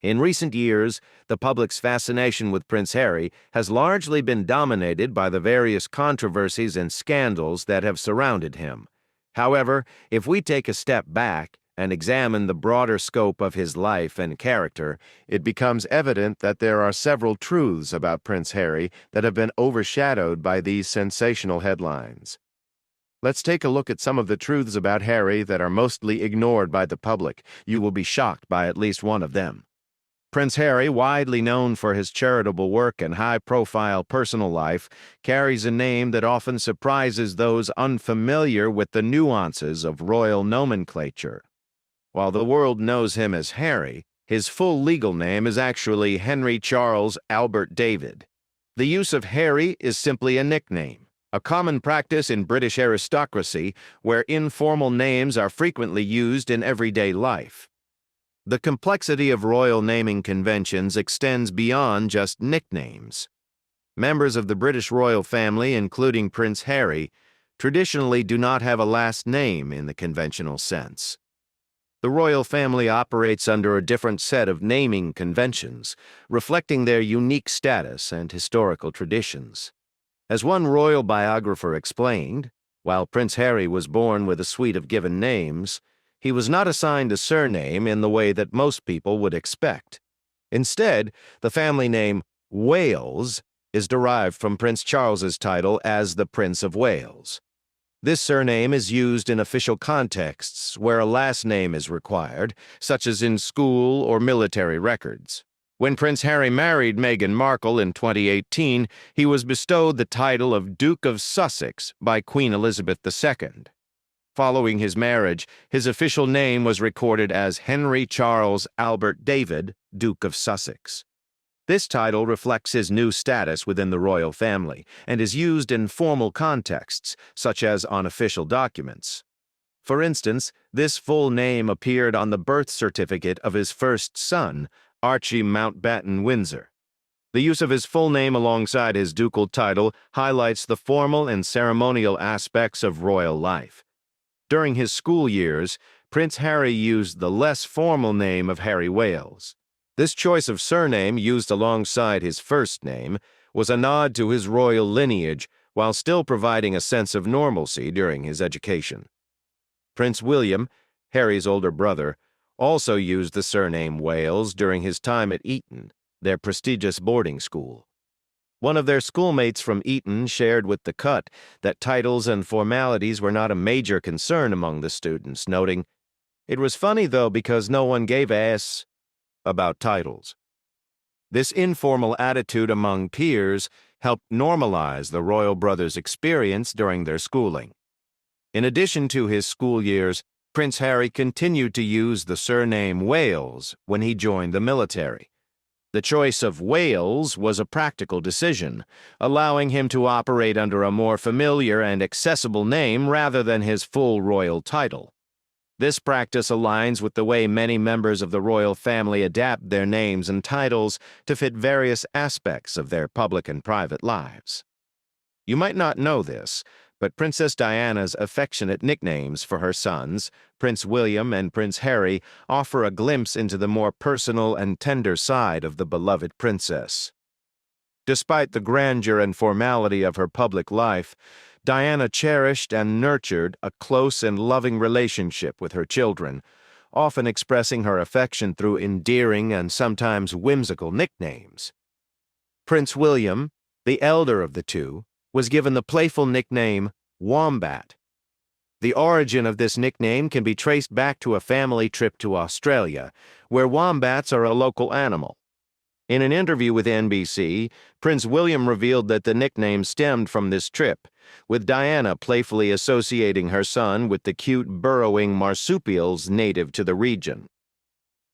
In recent years, the public's fascination with Prince Harry has largely been dominated by the various controversies and scandals that have surrounded him. However, if we take a step back and examine the broader scope of his life and character, it becomes evident that there are several truths about Prince Harry that have been overshadowed by these sensational headlines. Let's take a look at some of the truths about Harry that are mostly ignored by the public. You will be shocked by at least one of them. Prince Harry, widely known for his charitable work and high-profile personal life, carries a name that often surprises those unfamiliar with the nuances of royal nomenclature. While the world knows him as Harry, his full legal name is actually Henry Charles Albert David. The use of Harry is simply a nickname, a common practice in British aristocracy where informal names are frequently used in everyday life. The complexity of royal naming conventions extends beyond just nicknames. Members of the British royal family, including Prince Harry, traditionally do not have a last name in the conventional sense. The royal family operates under a different set of naming conventions, reflecting their unique status and historical traditions. As one royal biographer explained, while Prince Harry was born with a suite of given names, he was not assigned a surname in the way that most people would expect. Instead, the family name Wales is derived from Prince Charles's title as the Prince of Wales. This surname is used in official contexts where a last name is required, such as in school or military records. When Prince Harry married Meghan Markle in 2018, he was bestowed the title of Duke of Sussex by Queen Elizabeth II. Following his marriage, his official name was recorded as Henry Charles Albert David, Duke of Sussex. This title reflects his new status within the royal family and is used in formal contexts, such as on official documents. For instance, this full name appeared on the birth certificate of his first son, Archie Mountbatten Windsor. The use of his full name alongside his ducal title highlights the formal and ceremonial aspects of royal life. During his school years, Prince Harry used the less formal name of Harry Wales. This choice of surname used alongside his first name was a nod to his royal lineage while still providing a sense of normalcy during his education. Prince William, Harry's older brother, also used the surname Wales during his time at Eton, their prestigious boarding school. One of their schoolmates from Eton shared with The Cut that titles and formalities were not a major concern among the students, noting, "It was funny, though, because no one gave a s about titles." This informal attitude among peers helped normalize the royal brothers' experience during their schooling. In addition to his school years, Prince Harry continued to use the surname Wales when he joined the military. The choice of Wales was a practical decision, allowing him to operate under a more familiar and accessible name rather than his full royal title. This practice aligns with the way many members of the royal family adapt their names and titles to fit various aspects of their public and private lives. You might not know this, but Princess Diana's affectionate nicknames for her sons, Prince William and Prince Harry, offer a glimpse into the more personal and tender side of the beloved princess. Despite the grandeur and formality of her public life, Diana cherished and nurtured a close and loving relationship with her children, often expressing her affection through endearing and sometimes whimsical nicknames. Prince William, the elder of the two, was given the playful nickname Wombat. The origin of this nickname can be traced back to a family trip to Australia, where wombats are a local animal. In an interview with NBC, Prince William revealed that the nickname stemmed from this trip, with Diana playfully associating her son with the cute burrowing marsupials native to the region.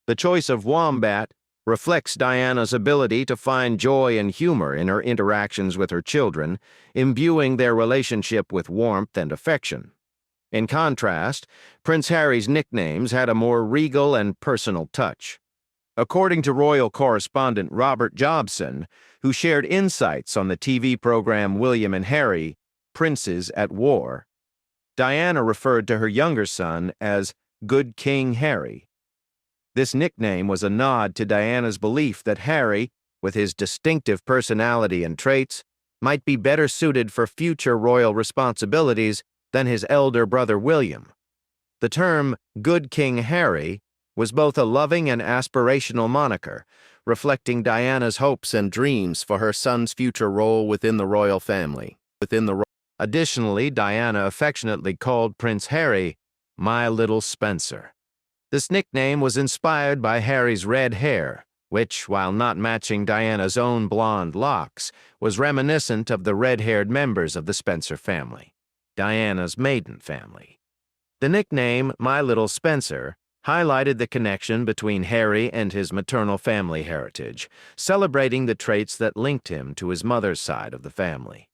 The choice of Wombat reflects Diana's ability to find joy and humor in her interactions with her children, imbuing their relationship with warmth and affection. In contrast, Prince Harry's nicknames had a more regal and personal touch. According to royal correspondent Robert Jobson, who shared insights on the TV program William and Harry, Princes at War, Diana referred to her younger son as Good King Harry. This nickname was a nod to Diana's belief that Harry, with his distinctive personality and traits, might be better suited for future royal responsibilities than his elder brother William. The term Good King Harry was both a loving and aspirational moniker, reflecting Diana's hopes and dreams for her son's future role within the royal family. Additionally, Diana affectionately called Prince Harry "my little Spencer." This nickname was inspired by Harry's red hair, which, while not matching Diana's own blonde locks, was reminiscent of the red-haired members of the Spencer family, Diana's maiden family. The nickname "my little Spencer" highlighted the connection between Harry and his maternal family heritage, celebrating the traits that linked him to his mother's side of the family.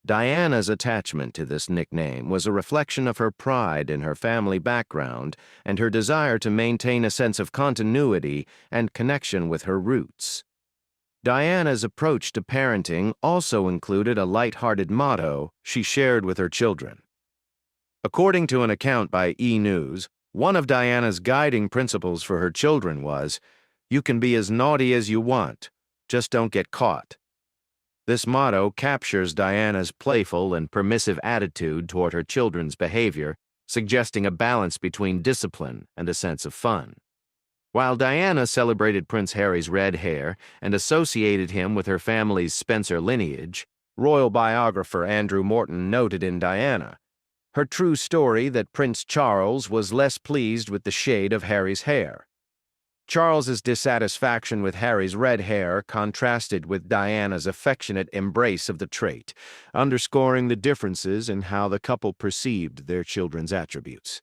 Diana's attachment to this nickname was a reflection of her pride in her family background and her desire to maintain a sense of continuity and connection with her roots. Diana's approach to parenting also included a light-hearted motto she shared with her children. According to an account by E! News, one of Diana's guiding principles for her children was, "You can be as naughty as you want, just don't get caught." This motto captures Diana's playful and permissive attitude toward her children's behavior, suggesting a balance between discipline and a sense of fun. While Diana celebrated Prince Harry's red hair and associated him with her family's Spencer lineage, royal biographer Andrew Morton noted in Diana her true story that Prince Charles was less pleased with the shade of Harry's hair. Charles's dissatisfaction with Harry's red hair contrasted with Diana's affectionate embrace of the trait, underscoring the differences in how the couple perceived their children's attributes.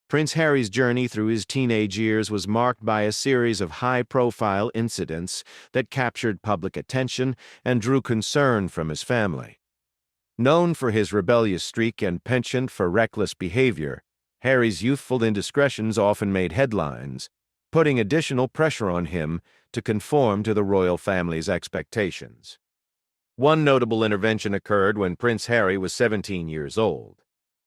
Prince Harry's journey through his teenage years was marked by a series of high-profile incidents that captured public attention and drew concern from his family. Known for his rebellious streak and penchant for reckless behavior, Harry's youthful indiscretions often made headlines, putting additional pressure on him to conform to the royal family's expectations. One notable intervention occurred when Prince Harry was 17 years old.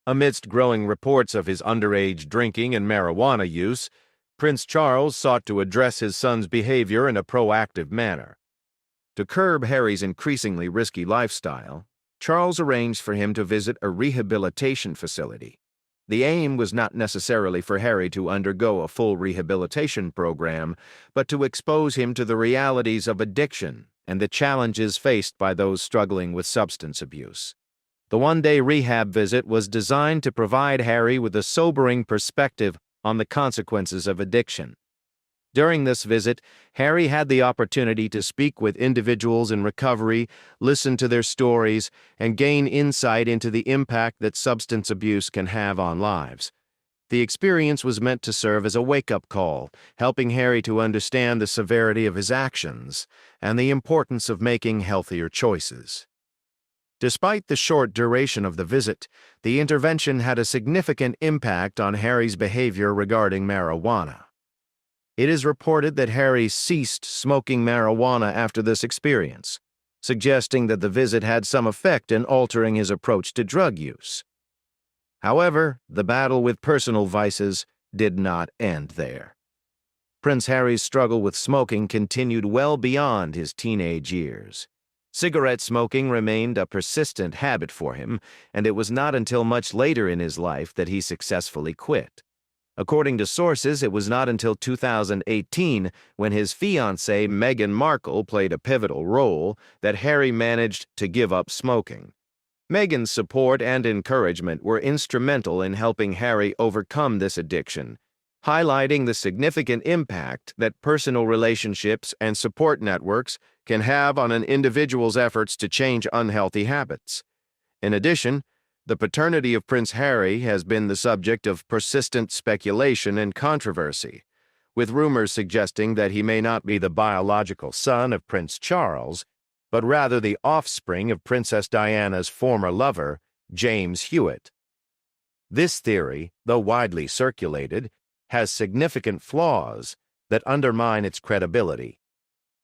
Amidst growing reports of his underage drinking and marijuana use, Prince Charles sought to address his son's behavior in a proactive manner. To curb Harry's increasingly risky lifestyle, Charles arranged for him to visit a rehabilitation facility. The aim was not necessarily for Harry to undergo a full rehabilitation program, but to expose him to the realities of addiction and the challenges faced by those struggling with substance abuse. The one-day rehab visit was designed to provide Harry with a sobering perspective on the consequences of addiction. During this visit, Harry had the opportunity to speak with individuals in recovery, listen to their stories, and gain insight into the impact that substance abuse can have on lives. The experience was meant to serve as a wake-up call, helping Harry to understand the severity of his actions and the importance of making healthier choices. Despite the short duration of the visit, the intervention had a significant impact on Harry's behavior regarding marijuana. It is reported that Harry ceased smoking marijuana after this experience, suggesting that the visit had some effect in altering his approach to drug use. However, the battle with personal vices did not end there. Prince Harry's struggle with smoking continued well beyond his teenage years. Cigarette smoking remained a persistent habit for him, and it was not until much later in his life that he successfully quit. According to sources, it was not until 2018, when his fiancée Meghan Markle played a pivotal role, that Harry managed to give up smoking. Meghan's support and encouragement were instrumental in helping Harry overcome this addiction, highlighting the significant impact that personal relationships and support networks can have on an individual's efforts to change unhealthy habits. In addition, the paternity of Prince Harry has been the subject of persistent speculation and controversy, with rumors suggesting that he may not be the biological son of Prince Charles, but rather the offspring of Princess Diana's former lover, James Hewitt. This theory, though widely circulated, has significant flaws that undermine its credibility.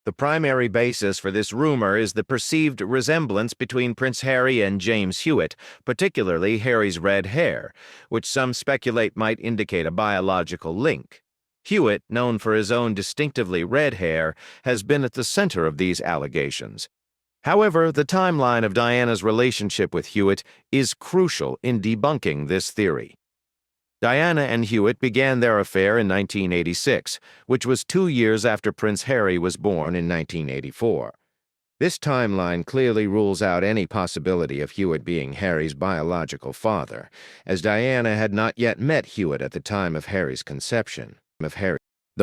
The primary basis for this rumor is the perceived resemblance between Prince Harry and James Hewitt, particularly Harry's red hair, which some speculate might indicate a biological link. Hewitt, known for his own distinctively red hair, has been at the center of these allegations. However, the timeline of Diana's relationship with Hewitt is crucial in debunking this theory. Diana and Hewitt began their affair in 1986, which was 2 years after Prince Harry was born in 1984. This timeline clearly rules out any possibility of Hewitt being Harry's biological father, as Diana had not yet met Hewitt at the time of Harry's conception. The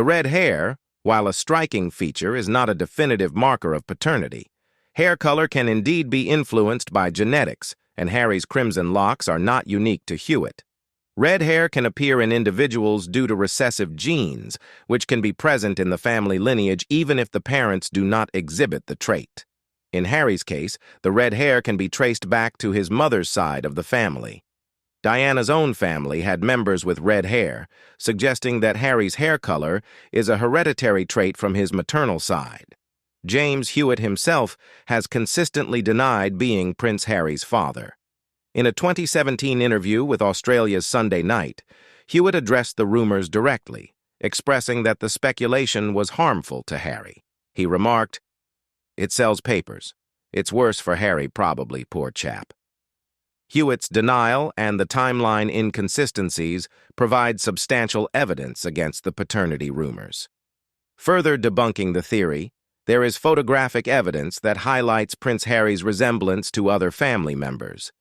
red hair, while a striking feature, is not a definitive marker of paternity. Hair color can indeed be influenced by genetics, and Harry's crimson locks are not unique to Hewitt. Red hair can appear in individuals due to recessive genes, which can be present in the family lineage even if the parents do not exhibit the trait. In Harry's case, the red hair can be traced back to his mother's side of the family. Diana's own family had members with red hair, suggesting that Harry's hair color is a hereditary trait from his maternal side. James Hewitt himself has consistently denied being Prince Harry's father. In a 2017 interview with Australia's Sunday Night, Hewitt addressed the rumors directly, expressing that the speculation was harmful to Harry. He remarked, "It sells papers. It's worse for Harry, probably, poor chap." Hewitt's denial and the timeline inconsistencies provide substantial evidence against the paternity rumors. Further debunking the theory, there is photographic evidence that highlights Prince Harry's resemblance to other family members.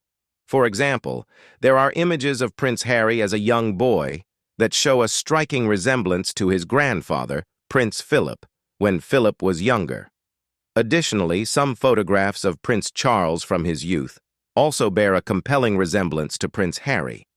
For example, there are images of Prince Harry as a young boy that show a striking resemblance to his grandfather, Prince Philip, when Philip was younger. Additionally, some photographs of Prince Charles from his youth also bear a compelling resemblance to Prince Harry.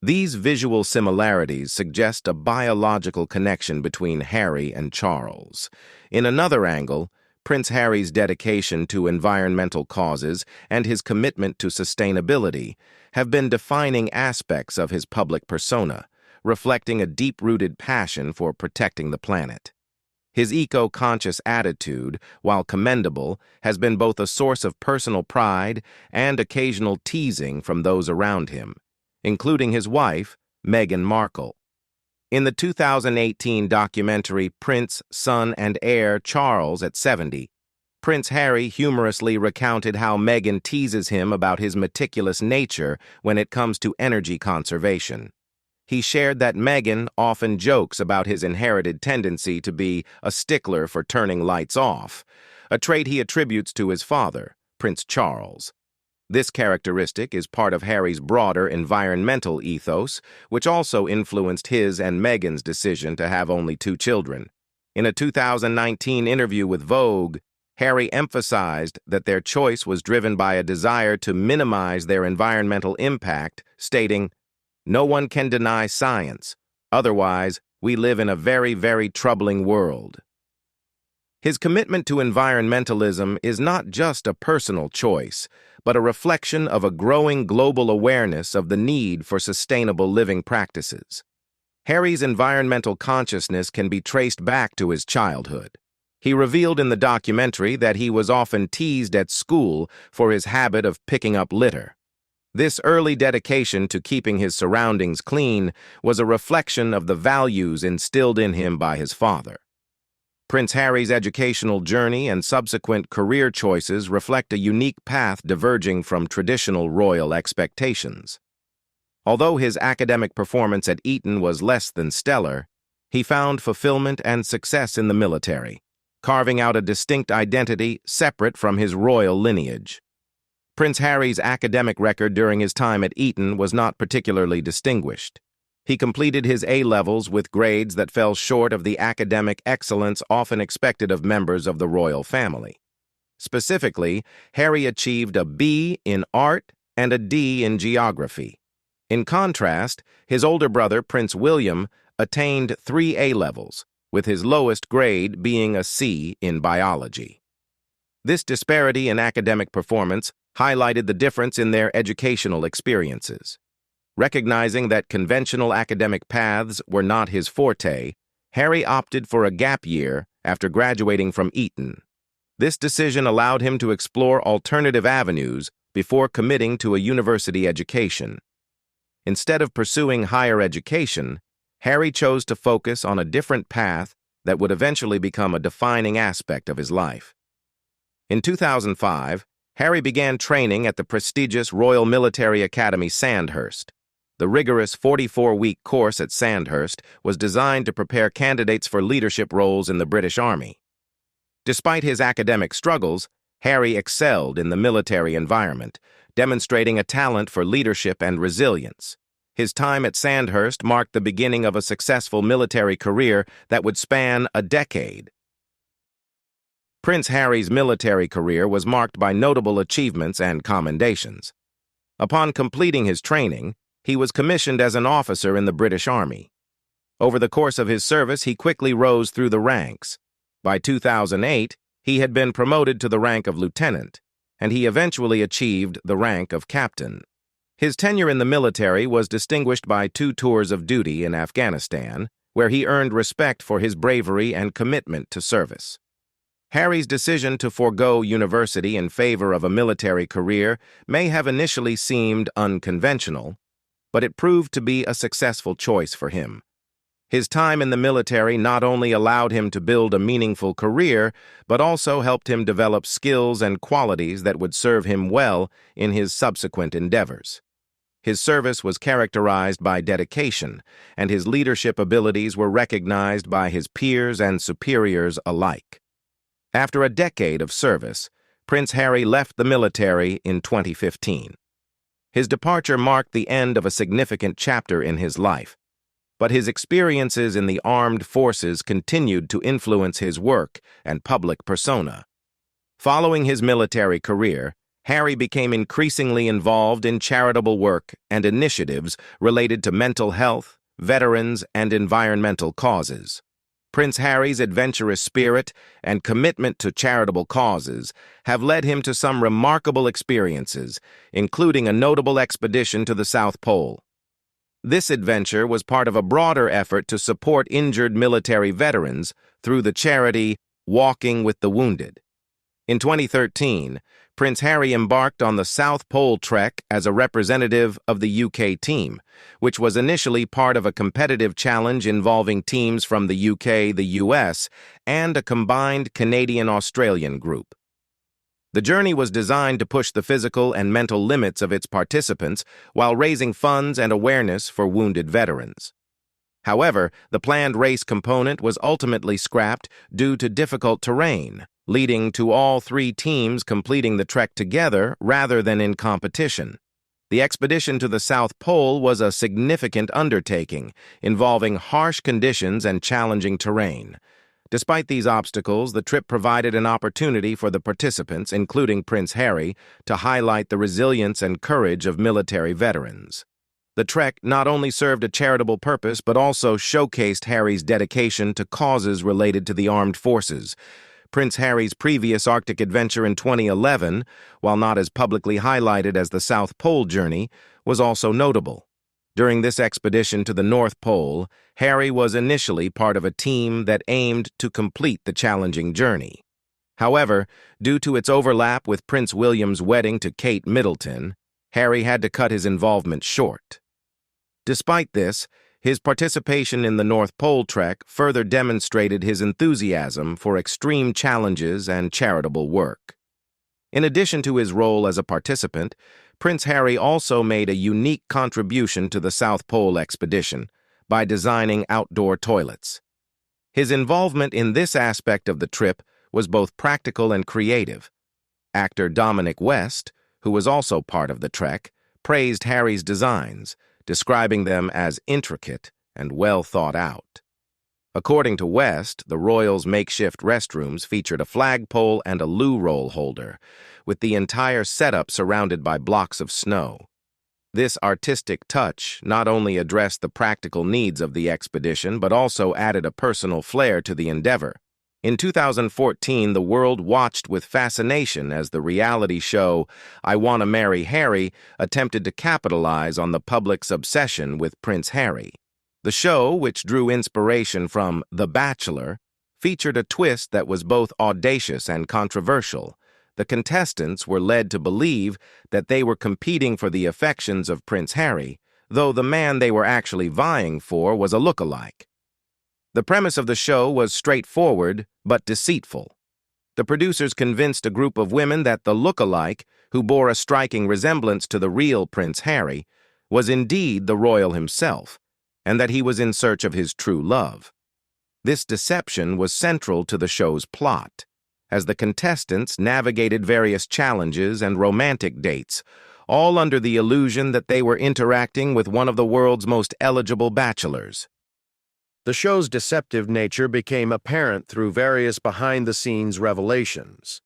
These visual similarities suggest a biological connection between Harry and Charles. In another angle, Prince Harry's dedication to environmental causes and his commitment to sustainability have been defining aspects of his public persona, reflecting a deep-rooted passion for protecting the planet. His eco-conscious attitude, while commendable, has been both a source of personal pride and occasional teasing from those around him, including his wife, Meghan Markle. In the 2018 documentary Prince, Son and Heir Charles at 70, Prince Harry humorously recounted how Meghan teases him about his meticulous nature when it comes to energy conservation. He shared that Meghan often jokes about his inherited tendency to be a stickler for turning lights off, a trait he attributes to his father, Prince Charles. This characteristic is part of Harry's broader environmental ethos, which also influenced his and Meghan's decision to have only 2 children. In a 2019 interview with Vogue, Harry emphasized that their choice was driven by a desire to minimize their environmental impact, stating, "No one can deny science. Otherwise, we live in a very, very troubling world." His commitment to environmentalism is not just a personal choice, but a reflection of a growing global awareness of the need for sustainable living practices. Harry's environmental consciousness can be traced back to his childhood. He revealed in the documentary that he was often teased at school for his habit of picking up litter. This early dedication to keeping his surroundings clean was a reflection of the values instilled in him by his father. Prince Harry's educational journey and subsequent career choices reflect a unique path diverging from traditional royal expectations. Although his academic performance at Eton was less than stellar, he found fulfillment and success in the military, carving out a distinct identity separate from his royal lineage. Prince Harry's academic record during his time at Eton was not particularly distinguished. He completed his A-levels with grades that fell short of the academic excellence often expected of members of the royal family. Specifically, Harry achieved a B in art and a D in geography. In contrast, his older brother, Prince William, attained 3 A-levels, with his lowest grade being a C in biology. This disparity in academic performance highlighted the difference in their educational experiences. Recognizing that conventional academic paths were not his forte, Harry opted for a gap year after graduating from Eton. This decision allowed him to explore alternative avenues before committing to a university education. Instead of pursuing higher education, Harry chose to focus on a different path that would eventually become a defining aspect of his life. In 2005, Harry began training at the prestigious Royal Military Academy Sandhurst. The rigorous 44-week course at Sandhurst was designed to prepare candidates for leadership roles in the British Army. Despite his academic struggles, Harry excelled in the military environment, demonstrating a talent for leadership and resilience. His time at Sandhurst marked the beginning of a successful military career that would span a decade. Prince Harry's military career was marked by notable achievements and commendations. Upon completing his training, he was commissioned as an officer in the British Army. Over the course of his service, he quickly rose through the ranks. By 2008, he had been promoted to the rank of lieutenant, and he eventually achieved the rank of captain. His tenure in the military was distinguished by 2 tours of duty in Afghanistan, where he earned respect for his bravery and commitment to service. Harry's decision to forego university in favor of a military career may have initially seemed unconventional, but it proved to be a successful choice for him. His time in the military not only allowed him to build a meaningful career, but also helped him develop skills and qualities that would serve him well in his subsequent endeavors. His service was characterized by dedication, and his leadership abilities were recognized by his peers and superiors alike. After a decade of service, Prince Harry left the military in 2015. His departure marked the end of a significant chapter in his life, but his experiences in the armed forces continued to influence his work and public persona. Following his military career, Harry became increasingly involved in charitable work and initiatives related to mental health, veterans, and environmental causes. Prince Harry's adventurous spirit and commitment to charitable causes have led him to some remarkable experiences, including a notable expedition to the South Pole. This adventure was part of a broader effort to support injured military veterans through the charity Walking with the Wounded. In 2013, Prince Harry embarked on the South Pole Trek as a representative of the UK team, which was initially part of a competitive challenge involving teams from the UK, the US, and a combined Canadian-Australian group. The journey was designed to push the physical and mental limits of its participants while raising funds and awareness for wounded veterans. However, the planned race component was ultimately scrapped due to difficult terrain, leading to all 3 teams completing the trek together rather than in competition. The expedition to the South Pole was a significant undertaking, involving harsh conditions and challenging terrain. Despite these obstacles, the trip provided an opportunity for the participants, including Prince Harry, to highlight the resilience and courage of military veterans. The trek not only served a charitable purpose, but also showcased Harry's dedication to causes related to the armed forces. Prince Harry's previous Arctic adventure in 2011, while not as publicly highlighted as the South Pole journey, was also notable. During this expedition to the North Pole, Harry was initially part of a team that aimed to complete the challenging journey. However, due to its overlap with Prince William's wedding to Kate Middleton, Harry had to cut his involvement short. Despite this, his participation in the North Pole Trek further demonstrated his enthusiasm for extreme challenges and charitable work. In addition to his role as a participant, Prince Harry also made a unique contribution to the South Pole expedition by designing outdoor toilets. His involvement in this aspect of the trip was both practical and creative. Actor Dominic West, who was also part of the trek, praised Harry's designs, describing them as intricate and well thought out. According to West, the Royals' makeshift restrooms featured a flagpole and a loo roll holder, with the entire setup surrounded by blocks of snow. This artistic touch not only addressed the practical needs of the expedition, but also added a personal flair to the endeavor. In 2014, the world watched with fascination as the reality show I Wanna Marry Harry attempted to capitalize on the public's obsession with Prince Harry. The show, which drew inspiration from The Bachelor, featured a twist that was both audacious and controversial. The contestants were led to believe that they were competing for the affections of Prince Harry, though the man they were actually vying for was a look-alike. The premise of the show was straightforward but deceitful. The producers convinced a group of women that the look-alike, who bore a striking resemblance to the real Prince Harry, was indeed the royal himself, and that he was in search of his true love. This deception was central to the show's plot, as the contestants navigated various challenges and romantic dates, all under the illusion that they were interacting with one of the world's most eligible bachelors. The show's deceptive nature became apparent through various behind-the-scenes revelations.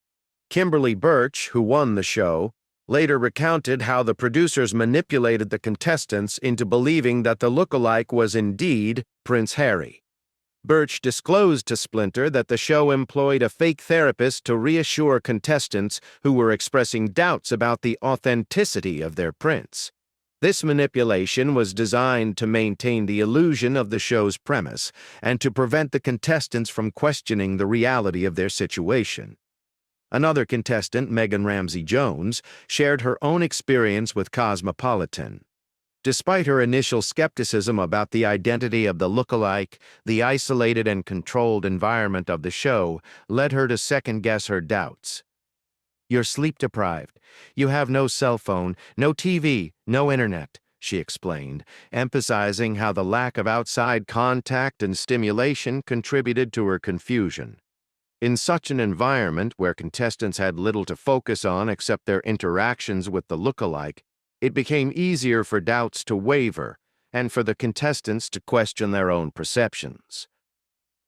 Kimberly Birch, who won the show, later recounted how the producers manipulated the contestants into believing that the look-alike was indeed Prince Harry. Birch disclosed to Splinter that the show employed a fake therapist to reassure contestants who were expressing doubts about the authenticity of their prince. This manipulation was designed to maintain the illusion of the show's premise and to prevent the contestants from questioning the reality of their situation. Another contestant, Megan Ramsey Jones, shared her own experience with Cosmopolitan. Despite her initial skepticism about the identity of the look-alike, the isolated and controlled environment of the show led her to second-guess her doubts. "You're sleep-deprived. You have no cell phone, no TV, no internet," she explained, emphasizing how the lack of outside contact and stimulation contributed to her confusion. In such an environment where contestants had little to focus on except their interactions with the look-alike, it became easier for doubts to waver and for the contestants to question their own perceptions.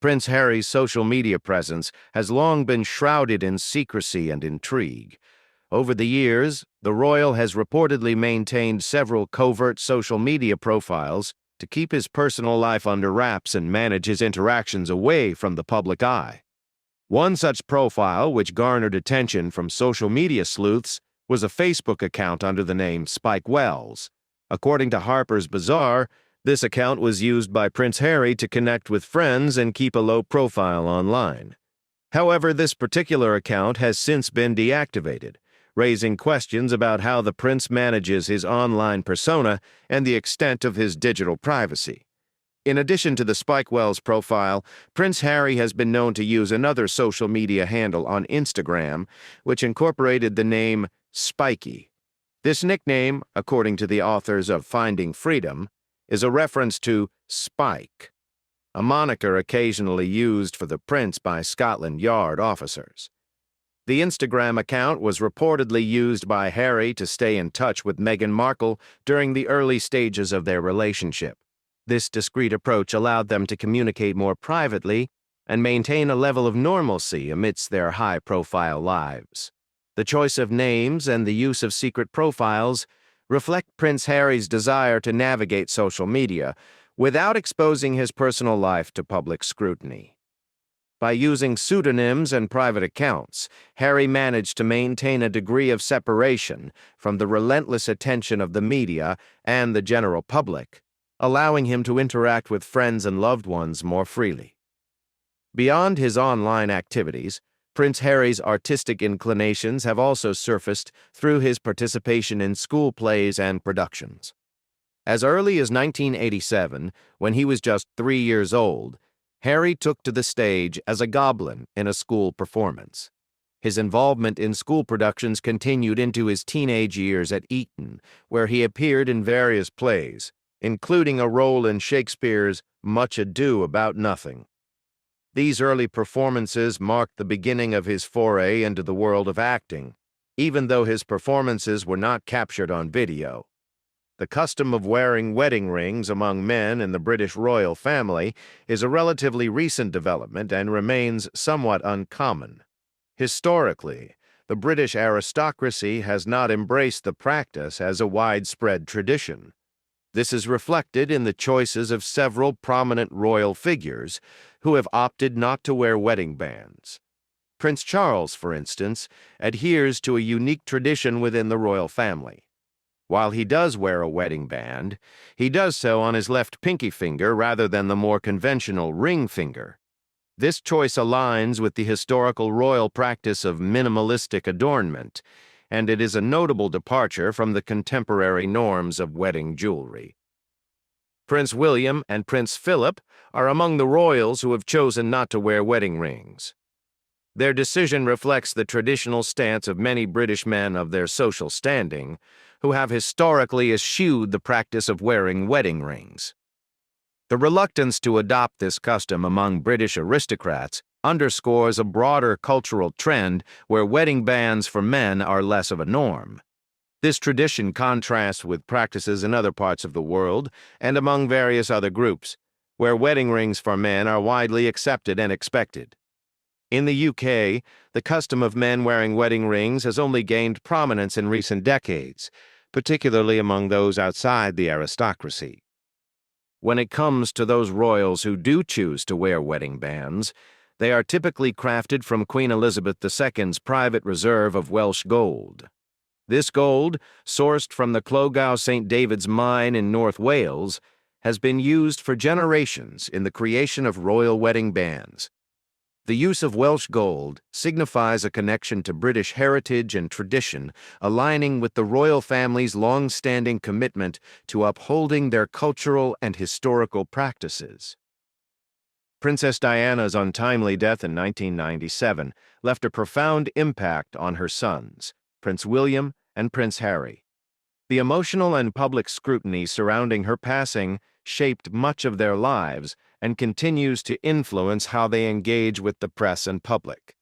Prince Harry's social media presence has long been shrouded in secrecy and intrigue. Over the years, the royal has reportedly maintained several covert social media profiles to keep his personal life under wraps and manage his interactions away from the public eye. One such profile, which garnered attention from social media sleuths, was a Facebook account under the name Spike Wells. According to Harper's Bazaar, this account was used by Prince Harry to connect with friends and keep a low profile online. However, this particular account has since been deactivated, raising questions about how the prince manages his online persona and the extent of his digital privacy. In addition to the Spike Wells profile, Prince Harry has been known to use another social media handle on Instagram, which incorporated the name Spiky. This nickname, according to the authors of Finding Freedom, is a reference to Spike, a moniker occasionally used for the prince by Scotland Yard officers. The Instagram account was reportedly used by Harry to stay in touch with Meghan Markle during the early stages of their relationship. This discreet approach allowed them to communicate more privately and maintain a level of normalcy amidst their high-profile lives. The choice of names and the use of secret profiles reflect Prince Harry's desire to navigate social media without exposing his personal life to public scrutiny. By using pseudonyms and private accounts, Harry managed to maintain a degree of separation from the relentless attention of the media and the general public, allowing him to interact with friends and loved ones more freely. Beyond his online activities, Prince Harry's artistic inclinations have also surfaced through his participation in school plays and productions. As early as 1987, when he was just 3 years old, Harry took to the stage as a goblin in a school performance. His involvement in school productions continued into his teenage years at Eton, where he appeared in various plays, including a role in Shakespeare's Much Ado About Nothing. These early performances marked the beginning of his foray into the world of acting, even though his performances were not captured on video. The custom of wearing wedding rings among men in the British royal family is a relatively recent development and remains somewhat uncommon. Historically, the British aristocracy has not embraced the practice as a widespread tradition. This is reflected in the choices of several prominent royal figures who have opted not to wear wedding bands. Prince Charles, for instance, adheres to a unique tradition within the royal family. While he does wear a wedding band, he does so on his left pinky finger rather than the more conventional ring finger. This choice aligns with the historical royal practice of minimalistic adornment, and it is a notable departure from the contemporary norms of wedding jewelry. Prince William and Prince Philip are among the royals who have chosen not to wear wedding rings. Their decision reflects the traditional stance of many British men of their social standing, who have historically eschewed the practice of wearing wedding rings. The reluctance to adopt this custom among British aristocrats underscores a broader cultural trend where wedding bands for men are less of a norm. This tradition contrasts with practices in other parts of the world and among various other groups, where wedding rings for men are widely accepted and expected. In the UK, the custom of men wearing wedding rings has only gained prominence in recent decades, particularly among those outside the aristocracy. When it comes to those royals who do choose to wear wedding bands, they are typically crafted from Queen Elizabeth II's private reserve of Welsh gold. This gold, sourced from the Clogau St. David's mine in North Wales, has been used for generations in the creation of royal wedding bands. The use of Welsh gold signifies a connection to British heritage and tradition, aligning with the royal family's long-standing commitment to upholding their cultural and historical practices. Princess Diana's untimely death in 1997 left a profound impact on her sons, Prince William and Prince Harry. The emotional and public scrutiny surrounding her passing shaped much of their lives and continues to influence how they engage with the press and public.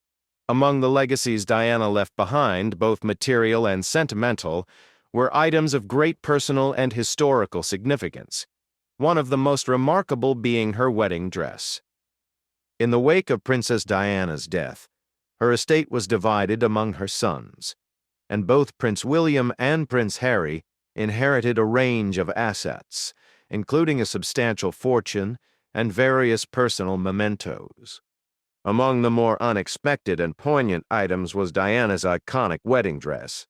Among the legacies Diana left behind, both material and sentimental, were items of great personal and historical significance, one of the most remarkable being her wedding dress. In the wake of Princess Diana's death, her estate was divided among her sons, and both Prince William and Prince Harry inherited a range of assets, including a substantial fortune and various personal mementos. Among the more unexpected and poignant items was Diana's iconic wedding dress,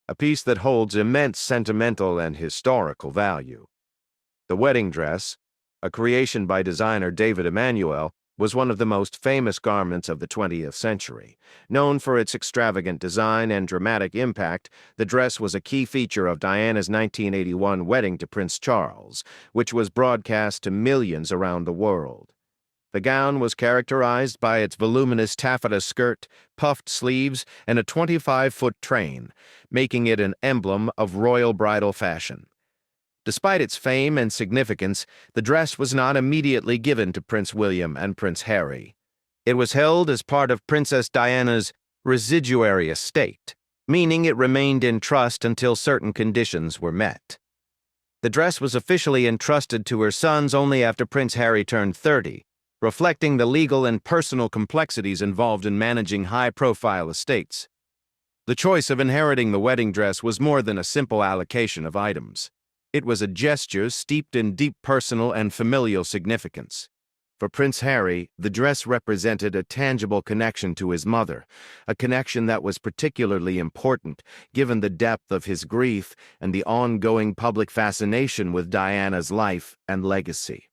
a piece that holds immense sentimental and historical value. The wedding dress, a creation by designer David Emanuel, was one of the most famous garments of the 20th century. Known for its extravagant design and dramatic impact, the dress was a key feature of Diana's 1981 wedding to Prince Charles, which was broadcast to millions around the world. The gown was characterized by its voluminous taffeta skirt, puffed sleeves, and a 25-foot train, making it an emblem of royal bridal fashion. Despite its fame and significance, the dress was not immediately given to Prince William and Prince Harry. It was held as part of Princess Diana's residuary estate, meaning it remained in trust until certain conditions were met. The dress was officially entrusted to her sons only after Prince Harry turned 30, reflecting the legal and personal complexities involved in managing high-profile estates. The choice of inheriting the wedding dress was more than a simple allocation of items. It was a gesture steeped in deep personal and familial significance. For Prince Harry, the dress represented a tangible connection to his mother, a connection that was particularly important given the depth of his grief and the ongoing public fascination with Diana's life and legacy.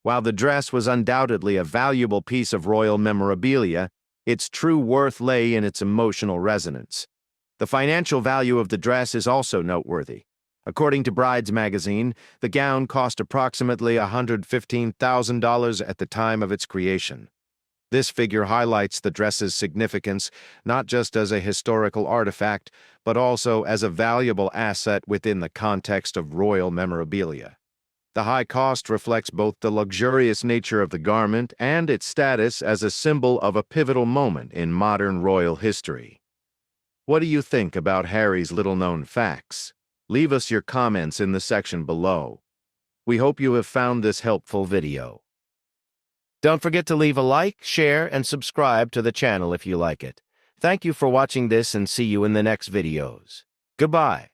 While the dress was undoubtedly a valuable piece of royal memorabilia, its true worth lay in its emotional resonance. The financial value of the dress is also noteworthy. According to Brides magazine, the gown cost approximately $115,000 at the time of its creation. This figure highlights the dress's significance not just as a historical artifact, but also as a valuable asset within the context of royal memorabilia. The high cost reflects both the luxurious nature of the garment and its status as a symbol of a pivotal moment in modern royal history. What do you think about Harry's little-known facts? Leave us your comments in the section below. We hope you have found this helpful video. Don't forget to leave a like, share, and subscribe to the channel if you like it. Thank you for watching this and see you in the next videos. Goodbye.